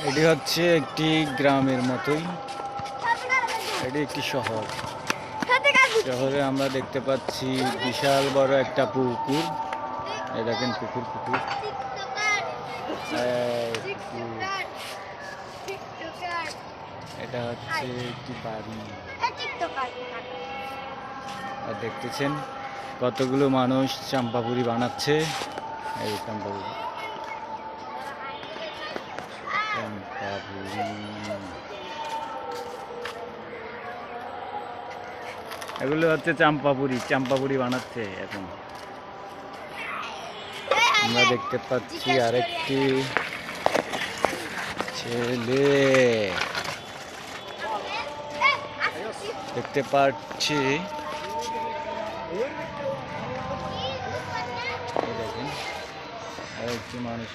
এটি হচ্ছে একটি গ্রামের মতোই, এটি একটি শহর। শহরে আমরা দেখতে পাচ্ছি বিশাল বড় একটা পুকুর। এই দেখেন পুকুর পুকুর এটা হচ্ছে একটি বাড়ি। আর দেখতেছেন কতগুলো মানুষ চাম্পাপুরি বানাচ্ছে। এই চাম্পাপুরি এগুলো হচ্ছে চাম্পাপুরি, চাম্পাপুরি বানাচ্ছে এখন। আমরা দেখতে পাচ্ছি আরেকটি ছেলে, দেখতে পাচ্ছি দেখেন আরেকটি মানুষ